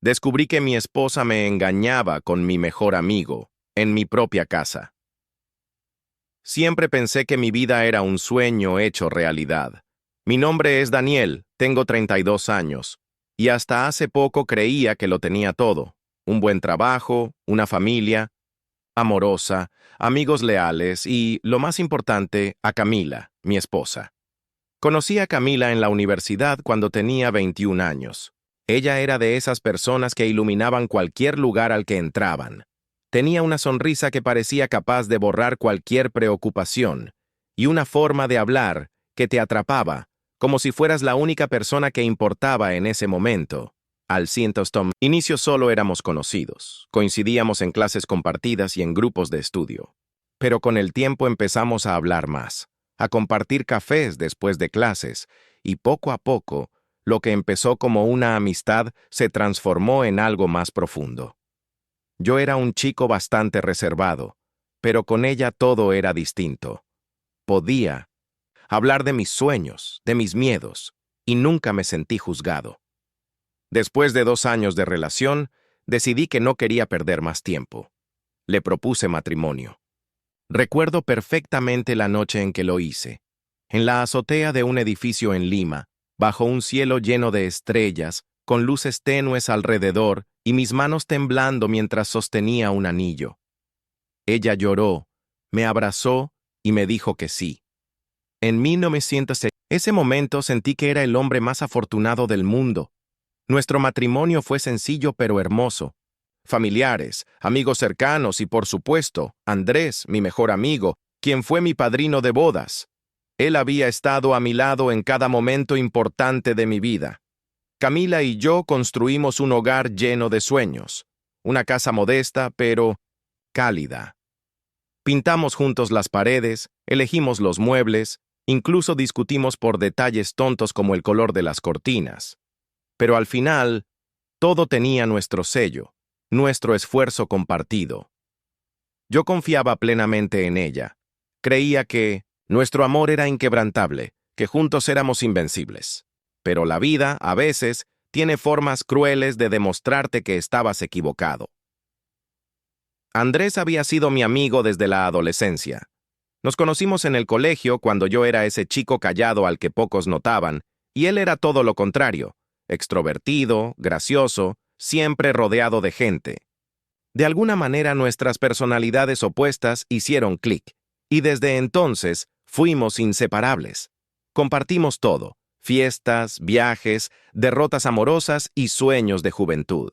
Descubrí que mi esposa me engañaba con mi mejor amigo, en mi propia casa. Siempre pensé que mi vida era un sueño hecho realidad. Mi nombre es Daniel, tengo 32 años, y hasta hace poco creía que lo tenía todo. Un buen trabajo, una familia amorosa, amigos leales y, lo más importante, a Camila, mi esposa. Conocí a Camila en la universidad cuando tenía 21 años. Ella era de esas personas que iluminaban cualquier lugar al que entraban. Tenía una sonrisa que parecía capaz de borrar cualquier preocupación, y una forma de hablar que te atrapaba, como si fueras la única persona que importaba en ese momento. Al Tom inicio solo éramos conocidos, coincidíamos en clases compartidas y en grupos de estudio. Pero con el tiempo empezamos a hablar más, a compartir cafés después de clases, y poco a poco, lo que empezó como una amistad se transformó en algo más profundo. Yo era un chico bastante reservado, pero con ella todo era distinto. Podía hablar de mis sueños, de mis miedos, y nunca me sentí juzgado. Después de 2 años de relación, decidí que no quería perder más tiempo. Le propuse matrimonio. Recuerdo perfectamente la noche en que lo hice. En la azotea de un edificio en Lima, bajo un cielo lleno de estrellas, con luces tenues alrededor y mis manos temblando mientras sostenía un anillo. Ella lloró, me abrazó y me dijo que sí. En 1906, ese momento sentí que era el hombre más afortunado del mundo. Nuestro matrimonio fue sencillo pero hermoso. Familiares, amigos cercanos y, por supuesto, Andrés, mi mejor amigo, quien fue mi padrino de bodas. Él había estado a mi lado en cada momento importante de mi vida. Camila y yo construimos un hogar lleno de sueños. Una casa modesta, pero cálida. Pintamos juntos las paredes, elegimos los muebles, incluso discutimos por detalles tontos como el color de las cortinas. Pero al final, todo tenía nuestro sello, nuestro esfuerzo compartido. Yo confiaba plenamente en ella. Creía que nuestro amor era inquebrantable, que juntos éramos invencibles. Pero la vida, a veces, tiene formas crueles de demostrarte que estabas equivocado. Andrés había sido mi amigo desde la adolescencia. Nos conocimos en el colegio cuando yo era ese chico callado al que pocos notaban, y él era todo lo contrario, extrovertido, gracioso, siempre rodeado de gente. De alguna manera nuestras personalidades opuestas hicieron clic, y desde entonces fuimos inseparables. Compartimos todo, fiestas, viajes, derrotas amorosas y sueños de juventud.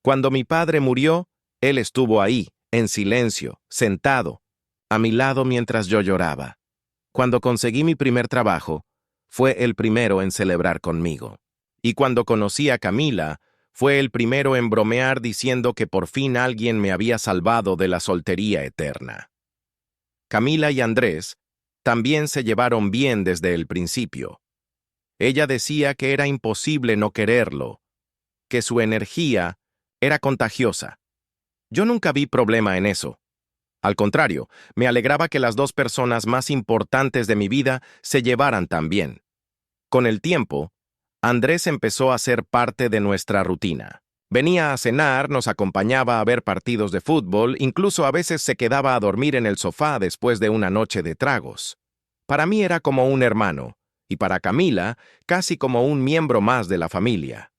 Cuando mi padre murió, él estuvo ahí, en silencio, sentado, a mi lado mientras yo lloraba. Cuando conseguí mi primer trabajo, fue el primero en celebrar conmigo. Y cuando conocí a Camila, fue el primero en bromear diciendo que por fin alguien me había salvado de la soltería eterna. Camila y Andrés también se llevaron bien desde el principio. Ella decía que era imposible no quererlo, que su energía era contagiosa. Yo nunca vi problema en eso. Al contrario, me alegraba que las dos personas más importantes de mi vida se llevaran tan bien. Con el tiempo, Andrés empezó a ser parte de nuestra rutina. Venía a cenar, nos acompañaba a ver partidos de fútbol, incluso a veces se quedaba a dormir en el sofá después de una noche de tragos. Para mí era como un hermano, y para Camila, casi como un miembro más de la familia.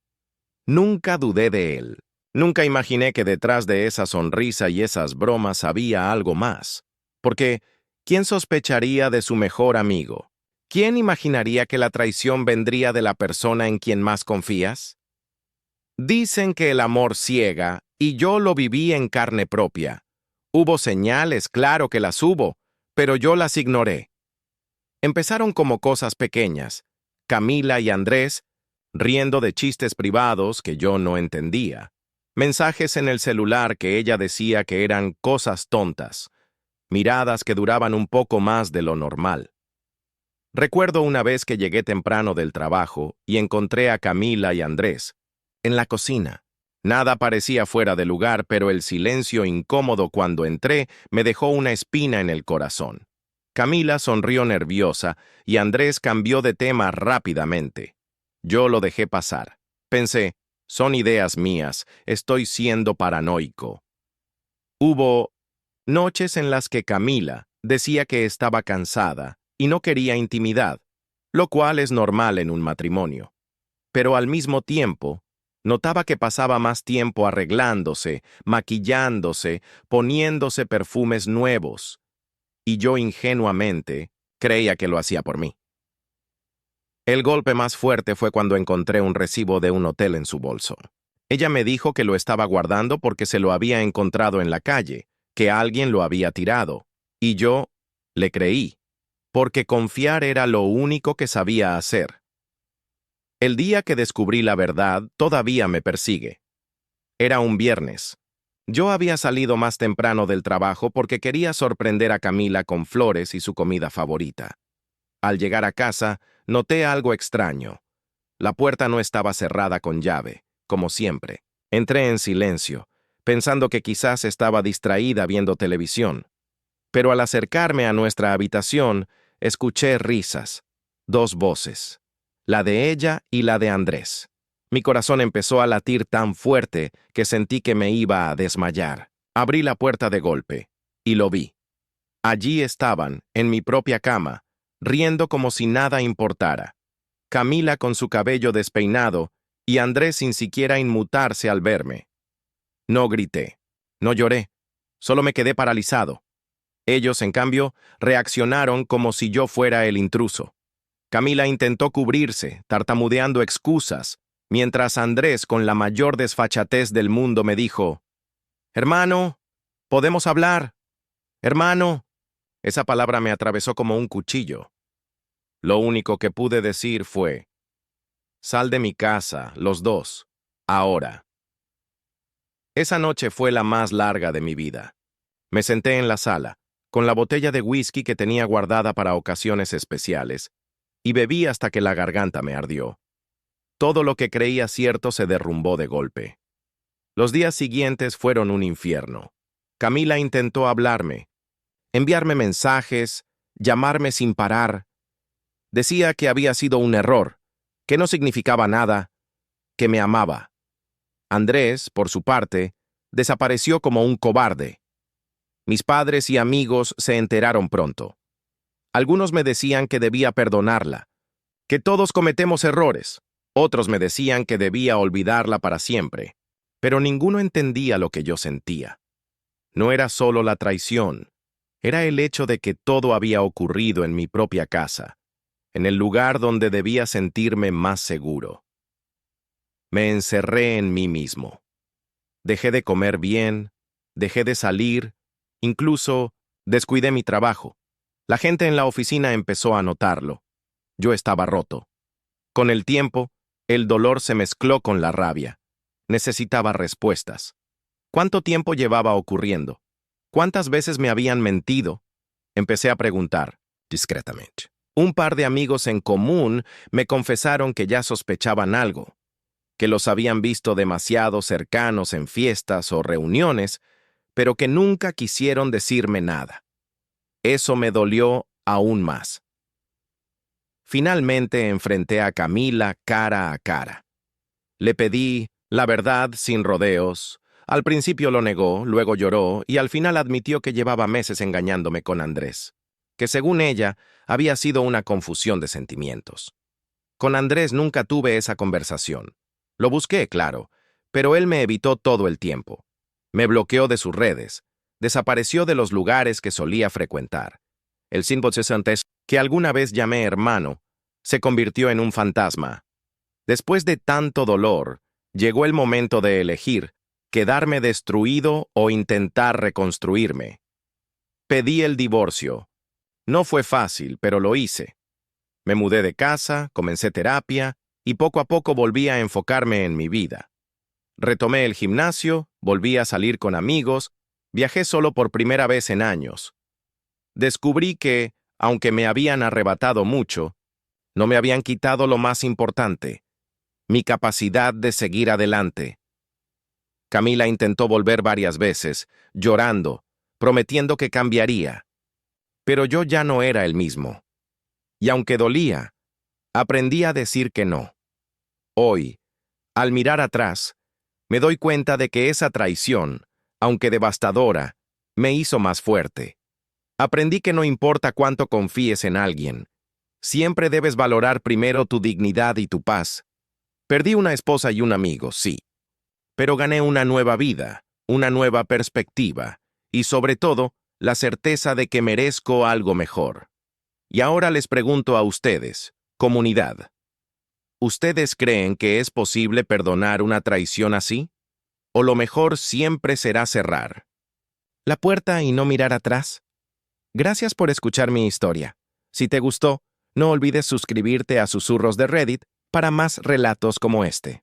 Nunca dudé de él. Nunca imaginé que detrás de esa sonrisa y esas bromas había algo más. Porque, ¿quién sospecharía de su mejor amigo? ¿Quién imaginaría que la traición vendría de la persona en quien más confías? Dicen que el amor ciega, y yo lo viví en carne propia. Hubo señales, claro que las hubo, pero yo las ignoré. Empezaron como cosas pequeñas. Camila y Andrés, riendo de chistes privados que yo no entendía. Mensajes en el celular que ella decía que eran cosas tontas. Miradas que duraban un poco más de lo normal. Recuerdo una vez que llegué temprano del trabajo y encontré a Camila y Andrés en la cocina. Nada parecía fuera de lugar, pero el silencio incómodo cuando entré me dejó una espina en el corazón. Camila sonrió nerviosa y Andrés cambió de tema rápidamente. Yo lo dejé pasar. Pensé, Son ideas mías, estoy siendo paranoico. Hubo noches en las que Camila decía que estaba cansada y no quería intimidad, lo cual es normal en un matrimonio. Pero al mismo tiempo, notaba que pasaba más tiempo arreglándose, maquillándose, poniéndose perfumes nuevos, y yo ingenuamente creía que lo hacía por mí. El golpe más fuerte fue cuando encontré un recibo de un hotel en su bolso. Ella me dijo que lo estaba guardando porque se lo había encontrado en la calle, que alguien lo había tirado, y yo le creí, porque confiar era lo único que sabía hacer. El día que descubrí la verdad todavía me persigue. Era un viernes. Yo había salido más temprano del trabajo porque quería sorprender a Camila con flores y su comida favorita. Al llegar a casa, noté algo extraño. La puerta no estaba cerrada con llave, como siempre. Entré en silencio, pensando que quizás estaba distraída viendo televisión. Pero al acercarme a nuestra habitación, escuché risas, dos voces, la de ella y la de Andrés. Mi corazón empezó a latir tan fuerte que sentí que me iba a desmayar. Abrí la puerta de golpe, y lo vi. Allí estaban, en mi propia cama, riendo como si nada importara. Camila con su cabello despeinado y Andrés sin siquiera inmutarse al verme. No grité, no lloré, solo me quedé paralizado. Ellos, en cambio, reaccionaron como si yo fuera el intruso. Camila intentó cubrirse, tartamudeando excusas, mientras Andrés, con la mayor desfachatez del mundo, me dijo: «Hermano, ¿podemos hablar? Hermano». Esa palabra me atravesó como un cuchillo. Lo único que pude decir fue: «Sal de mi casa, los dos, ahora». Esa noche fue la más larga de mi vida. Me senté en la sala, con la botella de whisky que tenía guardada para ocasiones especiales, y bebí hasta que la garganta me ardió. Todo lo que creía cierto se derrumbó de golpe. Los días siguientes fueron un infierno. Camila intentó hablarme, enviarme mensajes, llamarme sin parar. Decía que había sido un error, que no significaba nada, que me amaba. Andrés, por su parte, desapareció como un cobarde. Mis padres y amigos se enteraron pronto. Algunos me decían que debía perdonarla, que todos cometemos errores. Otros me decían que debía olvidarla para siempre, pero ninguno entendía lo que yo sentía. No era solo la traición, era el hecho de que todo había ocurrido en mi propia casa, en el lugar donde debía sentirme más seguro. Me encerré en mí mismo. Dejé de comer bien, dejé de salir, incluso descuidé mi trabajo. La gente en la oficina empezó a notarlo. Yo estaba roto. Con el tiempo, el dolor se mezcló con la rabia. Necesitaba respuestas. ¿Cuánto tiempo llevaba ocurriendo? ¿Cuántas veces me habían mentido? Empecé a preguntar, discretamente. Un par de amigos en común me confesaron que ya sospechaban algo, que los habían visto demasiado cercanos en fiestas o reuniones, pero que nunca quisieron decirme nada. Eso me dolió aún más. Finalmente enfrenté a Camila cara a cara. Le pedí la verdad sin rodeos. Al principio lo negó, luego lloró y al final admitió que llevaba meses engañándome con Andrés, que según ella había sido una confusión de sentimientos. Con Andrés nunca tuve esa conversación. Lo busqué, claro, pero él me evitó todo el tiempo. Me bloqueó de sus redes, desapareció de los lugares que solía frecuentar. El símbolo que alguna vez llamé hermano se convirtió en un fantasma. Después de tanto dolor, llegó el momento de elegir quedarme destruido o intentar reconstruirme. Pedí el divorcio. No fue fácil, pero lo hice. Me mudé de casa, comencé terapia y poco a poco volví a enfocarme en mi vida. Retomé el gimnasio, volví a salir con amigos, viajé solo por primera vez en años. Descubrí que, aunque me habían arrebatado mucho, no me habían quitado lo más importante, mi capacidad de seguir adelante. Camila intentó volver varias veces, llorando, prometiendo que cambiaría. Pero yo ya no era el mismo. Y aunque dolía, aprendí a decir que no. Hoy, Al mirar atrás, me doy cuenta de que esa traición, aunque devastadora, me hizo más fuerte. Aprendí que no importa cuánto confíes en alguien, siempre debes valorar primero tu dignidad y tu paz. Perdí una esposa y un amigo, sí, pero gané una nueva vida, una nueva perspectiva, y sobre todo, la certeza de que merezco algo mejor. Y ahora les pregunto a ustedes, comunidad, ¿ustedes creen que es posible perdonar una traición así? ¿O lo mejor siempre será cerrar la puerta y no mirar atrás? Gracias por escuchar mi historia. Si te gustó, no olvides suscribirte a Susurros de Reddit para más relatos como este.